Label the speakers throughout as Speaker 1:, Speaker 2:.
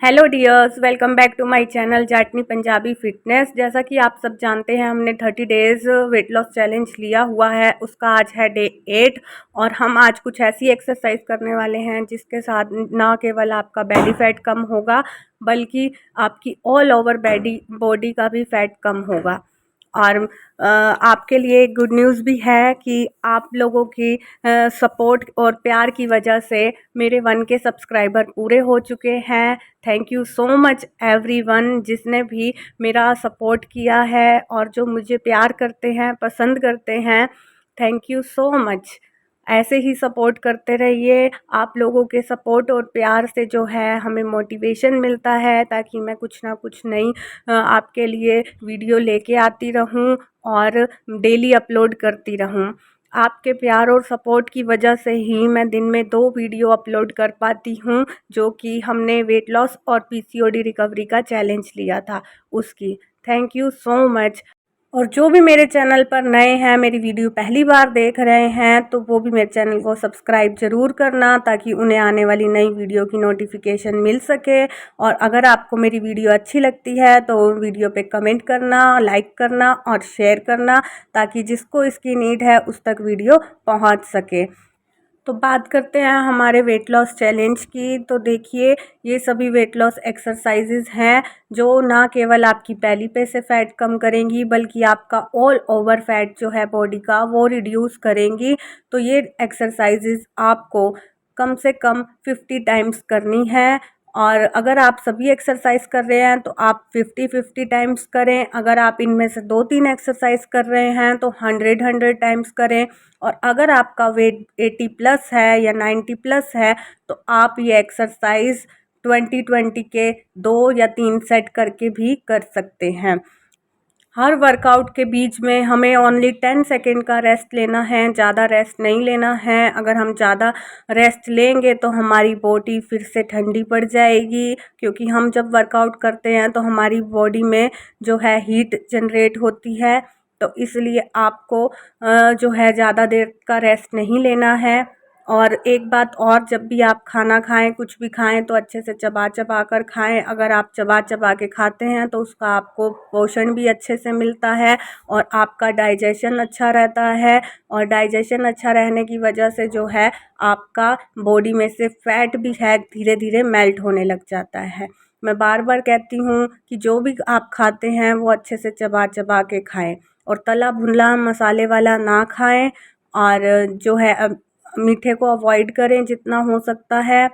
Speaker 1: Hello dears, welcome back to my channel Jatni Punjabi fitness. जैसा कि आप सब जानते हैं, हमने 30 डेज़ वेट लॉस चैलेंज लिया हुआ है। उसका आज है डे 8 और हम आज कुछ ऐसी एक्सरसाइज करने वाले हैं जिसके साथ ना केवल आपका बेली फैट कम होगा बल्कि आपकी ऑल ओवर बॉडी का भी फैट कम होगा। और आपके लिए गुड न्यूज़ भी है कि आप लोगों की सपोर्ट और प्यार की वजह से मेरे 1K सब्सक्राइबर पूरे हो चुके हैं। Thank you so much everyone जिसने भी मेरा सपोर्ट किया है और जो मुझे प्यार करते हैं, पसंद करते हैं। Thank you so much. ऐसे ही सपोर्ट करते रहिए। आप लोगों के सपोर्ट और प्यार से जो है हमें मोटिवेशन मिलता है ताकि मैं कुछ ना कुछ नई आपके लिए वीडियो लेके आती रहूं और डेली अपलोड करती रहूं। आपके प्यार और सपोर्ट की वजह से ही मैं दिन में 2 वीडियो अपलोड कर पाती हूँ, जो कि हमने वेट लॉस और पीसीओडी रिकवरी का चैलेंज लिया था उसकी। Thank you so much. और जो भी मेरे चैनल पर नए हैं, मेरी वीडियो पहली बार देख रहे हैं, तो वो भी मेरे चैनल को सब्सक्राइब ज़रूर करना ताकि उन्हें आने वाली नई वीडियो की नोटिफिकेशन मिल सके। और अगर आपको मेरी वीडियो अच्छी लगती है तो वीडियो पे कमेंट करना, लाइक करना और शेयर करना ताकि जिसको इसकी नीड है उस तक वीडियो पहुंच सके। तो बात करते हैं हमारे वेट लॉस चैलेंज की। तो देखिए, ये सभी वेट लॉस एक्सरसाइजेज हैं जो ना केवल आपकी बेली पे से फैट कम करेंगी बल्कि आपका ऑल ओवर फैट जो है बॉडी का वो रिड्यूस करेंगी। तो ये एक्सरसाइजेज आपको कम से कम 50 टाइम्स करनी है। और अगर आप सभी एक्सरसाइज कर रहे हैं तो आप 50-50 टाइम्स करें। अगर आप इनमें से 2-3 एक्सरसाइज कर रहे हैं तो 100-100 टाइम्स करें। और अगर आपका वेट 80 प्लस है या 90 प्लस है तो आप ये एक्सरसाइज 20-20 के 2 या 3 सेट करके भी कर सकते हैं। हर वर्कआउट के बीच में हमें ओनली 10 सेकेंड का रेस्ट लेना है, ज़्यादा रेस्ट नहीं लेना है। अगर हम ज़्यादा रेस्ट लेंगे तो हमारी बॉडी फिर से ठंडी पड़ जाएगी, क्योंकि हम जब वर्कआउट करते हैं तो हमारी बॉडी में जो है हीट जनरेट होती है। तो इसलिए आपको जो है ज़्यादा देर का रेस्ट नहीं लेना है। और एक बात और, जब भी आप खाना खाएं, कुछ भी खाएं, तो अच्छे से चबा चबा कर खाएं। अगर आप चबा चबा के खाते हैं तो उसका आपको पोषण भी अच्छे से मिलता है और आपका डाइजेशन अच्छा रहता है। और डाइजेशन अच्छा रहने की वजह से जो है आपका बॉडी में से फैट भी है धीरे धीरे मेल्ट होने लग जाता है। मैं बार बार कहती हूँ कि जो भी आप खाते हैं वो अच्छे से चबा चबा के खाएं और तला भुनला मसाले वाला ना खाएं। और जो है मीठे को अवॉइड करें जितना हो सकता है।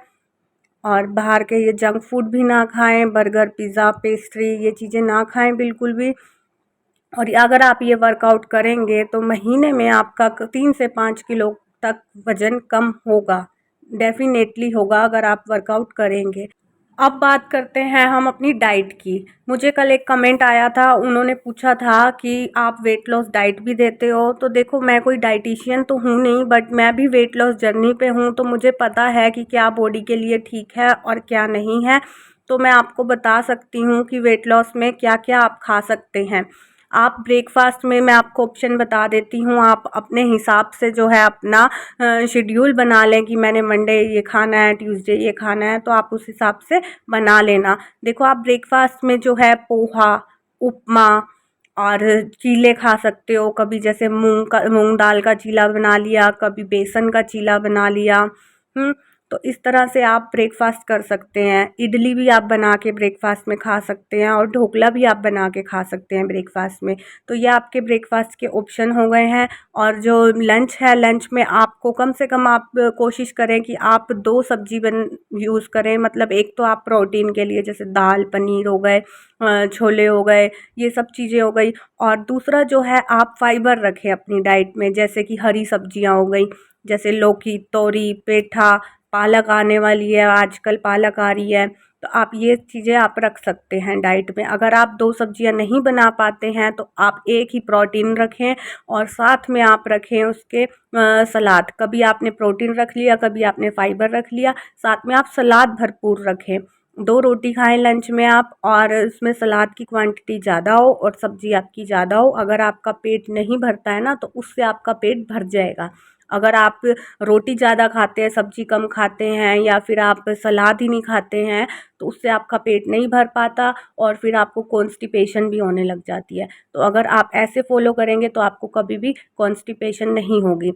Speaker 1: और बाहर के ये जंक फूड भी ना खाएं, बर्गर, पिज़्ज़ा, पेस्ट्री, ये चीज़ें ना खाएं बिल्कुल भी। और अगर आप ये वर्कआउट करेंगे तो महीने में आपका 3 से 5 किलो तक वज़न कम होगा। डेफिनेटली होगा अगर आप वर्कआउट करेंगे। अब बात करते हैं हम अपनी डाइट की। मुझे कल एक कमेंट आया था, उन्होंने पूछा था कि आप वेट लॉस डाइट भी देते हो। तो देखो, मैं कोई डाइटिशियन तो हूँ नहीं, बट मैं भी वेट लॉस जर्नी पे हूँ, तो मुझे पता है कि क्या बॉडी के लिए ठीक है और क्या नहीं है। तो मैं आपको बता सकती हूँ कि वेट लॉस में क्या क्या आप खा सकते हैं। आप ब्रेकफास्ट में, मैं आपको ऑप्शन बता देती हूँ, आप अपने हिसाब से जो है अपना शेड्यूल बना लें कि मैंने मंडे ये खाना है, ट्यूसडे ये खाना है, तो आप उस हिसाब से बना लेना। देखो, आप ब्रेकफास्ट में जो है पोहा, उपमा और चीले खा सकते हो। कभी जैसे मूंग दाल का चीला बना लिया, कभी बेसन का चीला बना लिया। तो इस तरह से आप ब्रेकफास्ट कर सकते हैं। इडली भी आप बना के ब्रेकफास्ट में खा सकते हैं और ढोकला भी आप बना के खा सकते हैं ब्रेकफास्ट में। तो ये आपके ब्रेकफास्ट के ऑप्शन हो गए हैं। और जो लंच है, लंच में आपको कम से कम आप कोशिश करें कि आप 2 सब्जी यूज़ करें। मतलब एक तो आप प्रोटीन के लिए जैसे दाल, पनीर हो गए, छोले हो गए, ये सब चीज़ें हो गई। और दूसरा जो है, आप फाइबर रखें अपनी डाइट में, जैसे कि हरी सब्जियां हो गई, जैसे लौकी, तोरी, पेठा, पालक आने वाली है, आजकल पालक आ रही है। तो आप ये चीज़ें आप रख सकते हैं डाइट में। अगर आप 2 सब्जियां नहीं बना पाते हैं तो आप एक ही प्रोटीन रखें और साथ में आप रखें उसके सलाद। कभी आपने प्रोटीन रख लिया, कभी आपने फाइबर रख लिया, साथ में आप सलाद भरपूर रखें। 2 रोटी खाएं लंच में आप, और उसमें सलाद की क्वांटिटी ज़्यादा हो और सब्जी आपकी ज़्यादा हो। अगर आपका पेट नहीं भरता है ना, तो उससे आपका पेट भर जाएगा। अगर आप रोटी ज़्यादा खाते हैं, सब्जी कम खाते हैं या फिर आप सलाद ही नहीं खाते हैं तो उससे आपका पेट नहीं भर पाता और फिर आपको कॉन्स्टिपेशन भी होने लग जाती है। तो अगर आप ऐसे फॉलो करेंगे तो आपको कभी भी कॉन्स्टिपेशन नहीं होगी।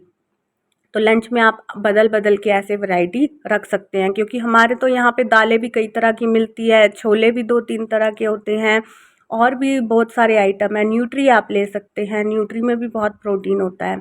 Speaker 1: तो लंच में आप बदल बदल के ऐसे वैरायटी रख सकते हैं, क्योंकि हमारे तो यहाँ पे दालें भी कई तरह की मिलती है, छोले भी 2-3 तरह के होते हैं और भी बहुत सारे आइटम हैं। न्यूट्री आप ले सकते हैं, न्यूट्री में भी बहुत प्रोटीन होता है।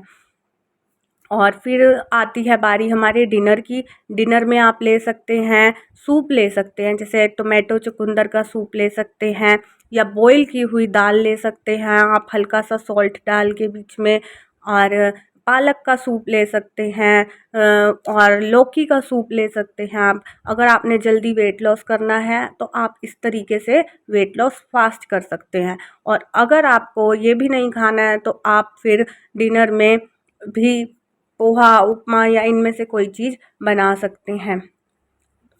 Speaker 1: और फिर आती है बारी हमारे डिनर की। डिनर में आप ले सकते हैं, सूप ले सकते हैं, जैसे टोमेटो चुकंदर का सूप ले सकते हैं या बॉईल की हुई दाल ले सकते हैं आप हल्का सा सॉल्ट डाल के बीच में। और पालक का सूप ले सकते हैं और लौकी का सूप ले सकते हैं आप। अगर आपने जल्दी वेट लॉस करना है तो आप इस तरीके से वेट लॉस फास्ट कर सकते हैं। और अगर आपको ये भी नहीं खाना है तो आप फिर डिनर में भी पोहा, उपमा या इनमें से कोई चीज़ बना सकते हैं।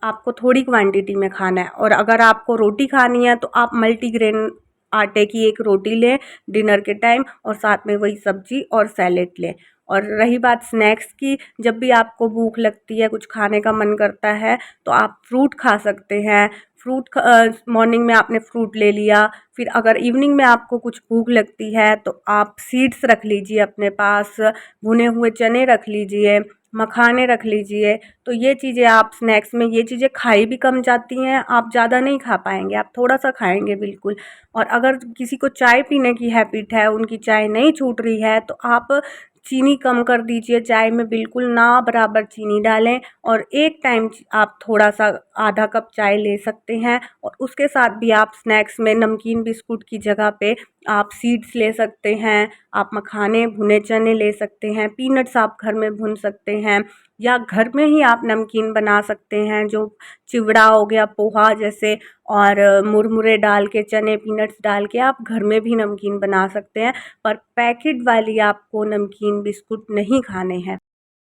Speaker 1: आपको थोड़ी क्वांटिटी में खाना है। और अगर आपको रोटी खानी है तो आप मल्टीग्रेन आटे की एक रोटी लें डिनर के टाइम और साथ में वही सब्जी और सैलेड लें। और रही बात स्नैक्स की, जब भी आपको भूख लगती है, कुछ खाने का मन करता है तो आप फ्रूट खा सकते हैं। मॉर्निंग में आपने फ्रूट ले लिया, फिर अगर इवनिंग में आपको कुछ भूख लगती है तो आप सीड्स रख लीजिए अपने पास, भुने हुए चने रख लीजिए, मखाने रख लीजिए। तो ये चीज़ें आप स्नैक्स में, ये चीज़ें खाई भी कम जाती हैं, आप ज़्यादा नहीं खा पाएंगे, आप थोड़ा सा खाएंगे बिल्कुल। और अगर किसी को चाय पीने की हैबिट है, उनकी चाय नहीं छूट रही है तो आप चीनी कम कर दीजिए, चाय में बिल्कुल ना बराबर चीनी डालें और एक टाइम आप थोड़ा सा आधा कप चाय ले सकते हैं। और उसके साथ भी आप स्नैक्स में नमकीन बिस्कुट की जगह पे आप सीड्स ले सकते हैं, आप मखाने भुने चने ले सकते हैं, पीनट्स आप घर में भून सकते हैं या घर में ही आप नमकीन बना सकते हैं, जो चिवड़ा हो गया, पोहा जैसे, और मुरमुरे डाल के, चने पीनट्स डाल के आप घर में भी नमकीन बना सकते हैं। पर पैकेट वाली आपको नमकीन बिस्कुट नहीं खाने हैं।